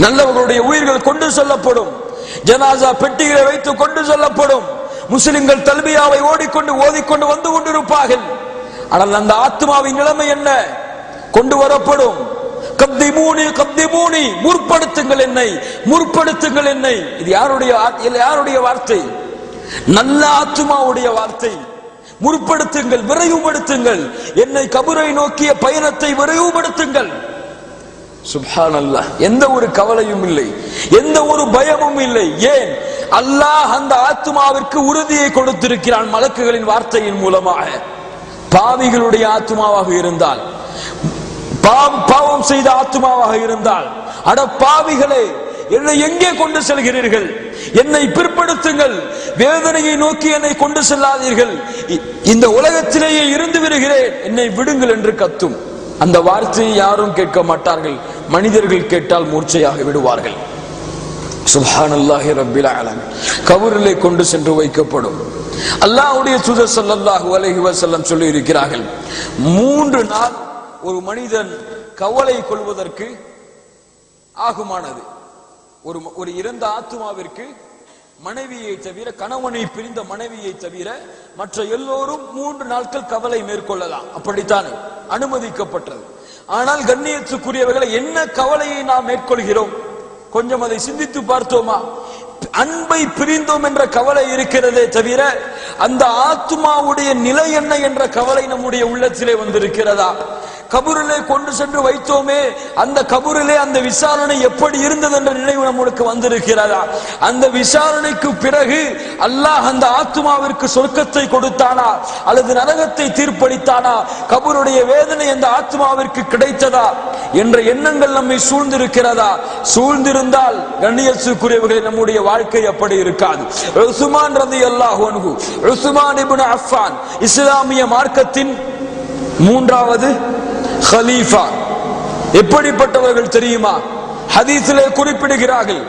நல்லவர்களுடைய உயிர்கள் கொண்டு செல்லப்படும், ஜனாசா பெட்டிகளை வைத்து கொண்டு செல்லப்படும். முஸ்லிம்கள் தல்பியாவை ஓதிக்கொண்டு வந்து கொண்டிருப்பார்கள். ஆனால் அந்த ஆத்மாவின் நிலைமை என்ன? கொண்டு வரப்படும். கப்திமூனி கப்திமூனி, முற்படுத்துங்கள் என்னை, முற்படுத்துங்கள் என்னை. இது யாருடைய வார்த்தை? நல்ல ஆத்மாவுடைய வார்த்தை. முற்படுத்துங்கள், விரைவுபடுத்துங்கள் என்னை, கபரை நோக்கிய பயணத்தை விரைவுபடுத்துங்கள். சுப்ஹானல்லாஹ். எந்த ஒரு கவலையும் இல்லை, எந்த ஒரு பயமும் இல்லை. ஏன்? அல்லாஹ் அந்த ஆத்மாவிற்கு உறுதியை கொடுத்திருக்கிறான் மலக்குகளின் வார்த்தையின் மூலமாக. பாவிகளுடைய ஆத்மாவாக இருந்தால், பாவம் செய்த ஆத்மாவாக இருந்தால், அட பாவிகளே, என்னை எங்கே கொண்டு செல்கிறீர்கள்? என்னை பிற்படுத்துங்கள், வேதனையை நோக்கி என்னை கொண்டு செல்லாதீர்கள், இந்த உலகத்திலேயே இருந்து விடுகிறேன், என்னை விடுங்கள் என்று கத்தும். அந்த வார்த்தையை யாரும் கேட்க மாட்டார்கள். மனிதர்கள் கேட்டால் மூர்ச்சையாக விடுவார்கள். சுப்ஹானல்லாஹி ரப்பில் ஆலமீன். கபரிலே கொண்டு சென்று வைக்கப்படும். அல்லாஹ்வுடைய தூதர் ஸல்லல்லாஹு அலைஹி வஸல்லம் சொல்லி இருக்கிறார்கள், 3 நாள் ஒரு மனிதன் கவலை கொள்வதற்கு ஆகுமானது. ஒரு இறந்த ஆத்மாவிற்கு மனைவியை தவிர, கணவனை பிரிந்த மனைவியை தவிர மற்ற எல்லோரும் 3 நாட்கள் கவலை மேற்கொள்ளலாம். அப்படித்தான் அனுமதிக்கப்பட்டது. ஆனால் கண்ணியத்துக்குரியவர்களை, என்ன கவலையை நாம் மேற்கொள்கிறோம்? கொஞ்சம் அதை சிந்தித்து பார்த்தோமா? அன்பை பிரிந்தோம் என்ற கவலை இருக்கிறதே தவிர அந்த ஆத்மாவுடைய நிலை என்ன என்ற கவலை நம்முடைய உள்ளத்திலே வந்திருக்கிறதா? கபூரிலே கொண்டு சென்று வைத்தோமே, அந்த கபூரிலே அந்த விசாரணை எப்படி இருந்தது என்ற நினைவு நம்மளுக்கு வந்திருக்கிறதா? அந்த விசாரணைக்கு பிறகு அல்லாஹ் அந்த ஆத்மாவிற்கு சொர்க்கத்தை கொடுத்தானா அல்லது நரகத்தை தீர்ப்பளித்தானா? கபூருடைய வேதனை அந்த ஆத்மாவிற்கு கிடைத்ததா என்ற எண்ணங்கள் நம்மை சூழ்ந்திருக்கிறதா? சூழ்ந்திருந்தால் கண்ணியத்துக்குரியவர்களே, நம்முடைய வாழ்க்கை அப்படி இருக்காது. உஸ்மான் ரலியல்லாஹு அன்ஹு, உஸ்மான் இப்னு அஃபான், இஸ்லாமிய மார்க்கத்தின் 3வது கலீஃபா. எப்படிப்பட்டவர்கள் தெரியுமா? ஹதீஸிலே குறிப்பிடுகிறார்கள்,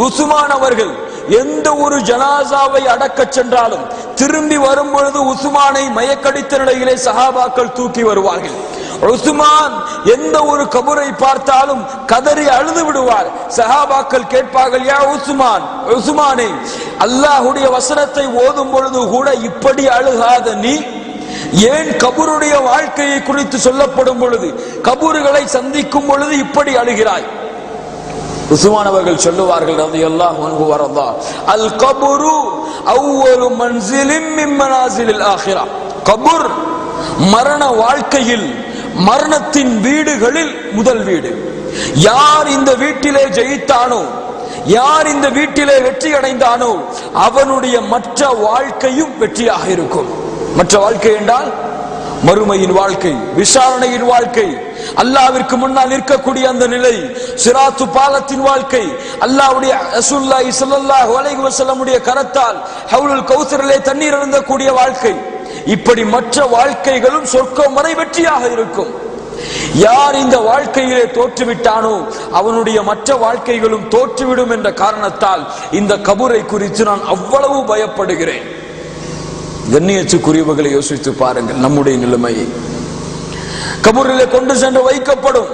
உஸ்மான் அவர்கள் எந்த ஒரு ஜனாசாவை அடக்க சென்றாலும் திரும்பி வரும் பொழுது உஸ்மானை மயக்கடித்த நிலையிலே சஹாபாக்கள் தூக்கி வருவார்கள். உஸ்மான் எந்த ஒரு கபரை பார்த்தாலும் கதறி அழுது விடுவார். சஹாபாக்கள் கேட்பார்கள், யா உஸ்மான், உஸ்மானே, அல்லாஹ்வுடைய வசனத்தை ஓதும் பொழுது கூட இப்படி அழுகாத நீ ஏன் கபருடைய வாழ்க்கையை குறித்து சொல்லப்படும் பொழுது, கபூர்களை சந்திக்கும் பொழுது இப்படி அழுகிறாய்? உஸ்மான் அவர்கள் சொல்லுவார்கள், ரலியல்லாஹு அன்ஹு வரதா, அல் கபரு அவ்வலு மன்சிலின் மின் மனாசிலில் ஆகிரா. கபர் மரண வாழ்க்கையில், மரணத்தின் வீடுகளில் முதல் வீடு. யார் இந்த வீட்டிலே ஜெயித்தானோ, யார் இந்த வீட்டிலே வெற்றி அடைந்தானோ, அவனுடைய மற்ற வாழ்க்கையும் வெற்றியாக இருக்கும். மற்ற வாழ்க்கை என்றால் மறுமையின் வாழ்க்கை, விசாரணையின் வாழ்க்கை, அல்லாஹ்விற்கு முன்னால் நிற்கக்கூடிய அந்த நிலை, சிராத்து பாலத்தின் வாழ்க்கை, அல்லாஹ்வுடைய ரசூலுல்லாஹி ஸல்லல்லாஹு அலைஹி வஸல்லமுடைய கரத்தால் ஹவுலுல் கௌசரிலே தண்ணீர் அருந்தக்கூடிய வாழ்க்கை. இப்படி மற்ற வாழ்க்கைகளும் சொர்க்கம் வரை வெற்றியாக இருக்கும். யார் இந்த வாழ்க்கையிலே தோற்றுவிட்டானோ அவனுடைய மற்ற வாழ்க்கைகளும் தோற்றுவிடும் என்ற காரணத்தால் இந்த கபரை குறித்து நான் அவ்வளவு பயப்படுகிறேன். கண்ணியத்துக்குரியவர்களை யோசித்து பாருங்கள் நம்முடைய நிலைமையை. கபூரிலே கொண்டு சென்று வைக்கப்படும்.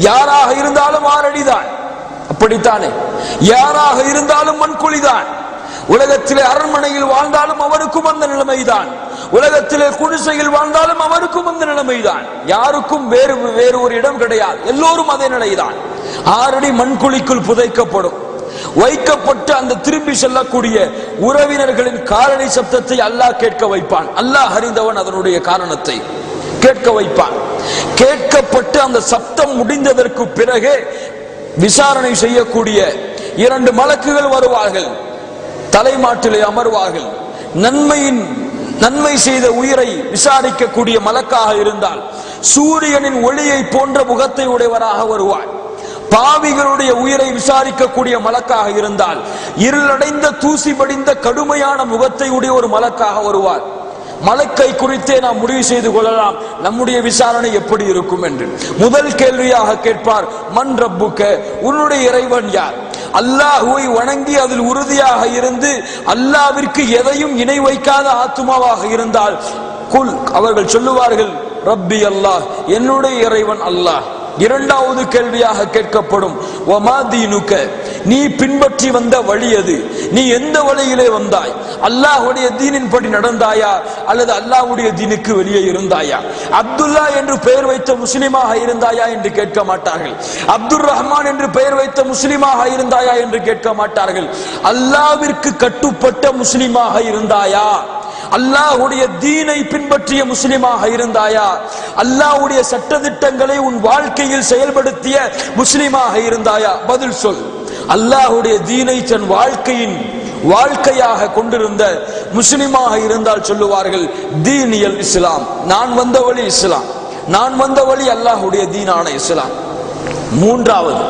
யாராக இருந்தாலும் 6 அடிதான், அப்படித்தானே? யாராக இருந்தாலும் மண்குழிதான். உலகத்திலே அரண்மனையில் வாழ்ந்தாலும் அவருக்கும் அந்த நிலைமைதான். உலகத்திலே குடிசையில் வாழ்ந்தாலும் அவருக்கும் அந்த நிலைமைதான். யாருக்கும் வேறு ஒரு இடம் கிடையாது. எல்லோரும் அதே நிலைதான். 6 அடி மண்குழிக்குள் புதைக்கப்படும். வைக்கப்பட்டு அந்த திரும்பி செல்லக்கூடிய உறவினர்களின் காலடி சப்தத்தை அல்லாஹ் கேட்க வைப்பான். அல்லாஹ் அறிந்தவன் அதனுடைய காரணத்தை கேட்க வைப்பான். கேட்கப்பட்டு அந்த சப்தம் முடிந்ததற்கு பிறகு விசாரணை செய்யக்கூடிய 2 மலக்குகள் வருவார்கள். தலைமாட்டிலே அமர்வார்கள். நன்மை செய்த உயிரை விசாரிக்கக்கூடிய மலக்காக இருந்தால் சூரியனின் ஒளியை போன்ற முகத்தை உடையவராக வருவார். பாவிகளுடைய உயிரை விசாரிக்கக்கூடிய மலக்காக இருந்தால் இருளடைந்த தூசி படிந்த கடுமையான முகத்தை உடைய ஒரு மலக்காக வருவார். மலக்கை குறித்தே நாம் முடிவு செய்து கொள்ளலாம் நம்முடைய விசாரணை எப்படி இருக்கும் என்று. முதல் கேள்வியாக கேட்பார், மன் ரப்புக்க, உன்னுடைய இறைவன் யார்? அல்லாஹுவை வணங்கி அதில் உறுதியாக இருந்து அல்லாஹ்விற்கு எதையும் இணை வைக்காத ஆத்துமாவாக இருந்தால் குல், அவர்கள் சொல்லுவார்கள், ரப்பி அல்லாஹ், என்னுடைய இறைவன் அல்லாஹ். இரண்டாவது கேள்வியாக கேட்கப்படும் வமா தீனுக, நீ பின்பற்றி வந்த வழி எது? நீ எந்த வழியிலே வந்தாய்? அல்லாஹ்வுடைய தீனின் படி நடந்தாயா அல்லது அல்லாஹ்வுடைய தீனுக்கு வெளியே இருந்தாயா? அப்துல்லா என்று பெயர் வைத்த முஸ்லிமாக இருந்தாயா என்று கேட்க மாட்டார்கள். அப்துல் ரஹ்மான் என்று பெயர் வைத்த முஸ்லிமாக இருந்தாயா என்று கேட்க மாட்டார்கள். அல்லாஹ்விற்கு கட்டுப்பட்ட முஸ்லிமாக இருந்தாயா? அல்லாஹ்வுடைய தீனை பின்பற்றிய முஸ்லிமாக இருந்தாயா? அல்லாஹ்வுடைய சட்டதிட்டங்களை உன் வாழ்க்கையில் செயல்படுத்திய முஸ்லிமாக இருந்தாயா? பதில் சொல். அல்லாஹ்வுடைய தீனை தன் வாழ்க்கையாக கொண்டிருந்த முஸ்லிமாக இருந்தால் சொல்லுவார்கள் தீனியல் இஸ்லாம், நான் வந்த வழி இஸ்லாம், நான் வந்த வழி அல்லாஹ்வுடைய தீனான இஸ்லாம். மூன்றாவது,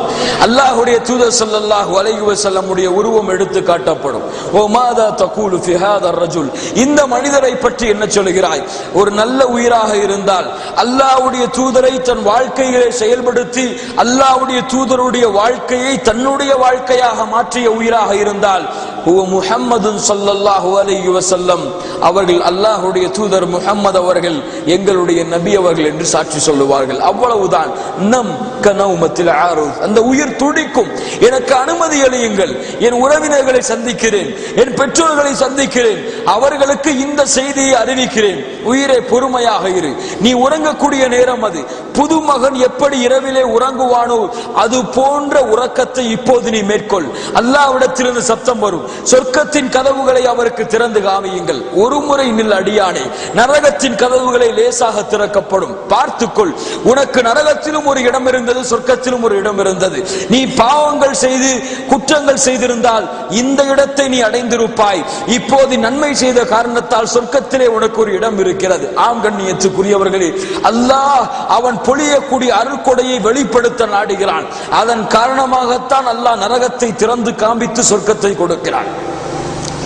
அல்லாஹ்வுடைய தூதர் ஸல்லல்லாஹு அலைஹி வஸல்லம் உடைய உருவம் எடுத்து காட்டப்படும். ஓ மாதா தகூலு ஃபி ஹாதர் ரஜுல், இந்த மனிதரை பற்றி என்ன சொல்கிறாய்? ஒரு நல்ல உயிராக இருந்தால் அல்லாஹ்வுடைய தூதரை தன் வாழ்க்கையிலே செயல்படுத்தி அல்லாஹ்வுடைய தூதருடைய வாழ்க்கையை தன்னுடைய வாழ்க்கையாக மாற்றிய உயிராக இருந்தால் ஓ முஹம்மது ஸல்லல்லாஹு அலைஹி வஸல்லம் அவர்கள் அல்லாஹ்வுடைய தூதர் முஹம்மது அவர்கள் எங்களுடைய நபி அவர்கள் என்று சாட்சி சொல்லுவார்கள். அவ்வளவுதான். நம் கனௌமத்தில் ஆரூஸ், அந்த உயிர் துடிக்கும். எனக்கு அனுமதி அளியுங்கள், என் உறவினர்களை சந்திக்கிறேன், என் பெற்றோர்களை சந்திக்கிறேன், அவர்களுக்கு இந்த செய்தியை அறிவிக்கிறேன். உயிரை பொறுமையாக இரு. நீ உறங்கக்கூடிய நேரம் அது. புது மகன் எப்படி இரவிலே உறங்குவானோ அது போன்ற உறக்கத்தை இப்போது நீ மேற்கொள். அல்லாஹ்விடத்திலிருந்து சப்தம் வரும். சொர்க்கத்தின் கதவுகளை அவருக்கு திறந்து காமியுங்கள். ஒரு முறை நில் அடியானே, நரகத்தின் கதவுகளை லேசாக திறக்கப்படும். பார்த்துக்கொள். உனக்கு நரகத்திலும் ஒரு இடம் இருந்தது, சொர்க்கத்திலும் ஒரு இடம் இருந்தது. நீ பாவங்கள் செய்து குற்றங்கள் செய்திருந்தால் இந்த இடத்தை நீ அடைந்திருப்பாய். இப்போது நன்மை செய்த காரணத்தால் சொர்க்கத்திலே உனக்கு ஒரு இடம் இருக்கிறது. ஆம் கண்ணியத்துக்குரியவர்களே, அல்லாஹ் அவன் பொழியக்கூடிய அருள்கொடையை வெளிப்படுத்த நாடுகிறான். அதன் காரணமாகத்தான் அல்லாஹ் நரகத்தை திறந்து காண்பித்து சொர்க்கத்தை கொடுக்கிறான்.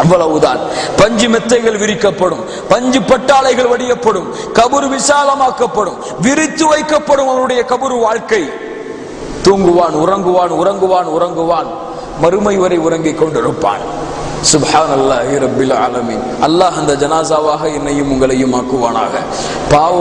அவ்வளவுதான். பஞ்சு மெத்தைகள் விரிக்கப்படும், பஞ்சு பட்டாளைகள் வடியப்படும், கபரு விசாலமாக்கப்படும், விரித்து வைக்கப்படும். அவனுடைய கபரு வாழ்க்கை. தூங்குவான், உறங்குவான், உறங்குவான், உறங்குவான், மறுமை வரை உறங்கிக் கொண்டிருப்பான். சுப்ஹானல்லாஹி ரப்பில் ஆலமீன். அல்லாஹ் அந்த ஜனாசாவாக என்னையும் உங்களையும் ஆக்குவானாக. பாவம்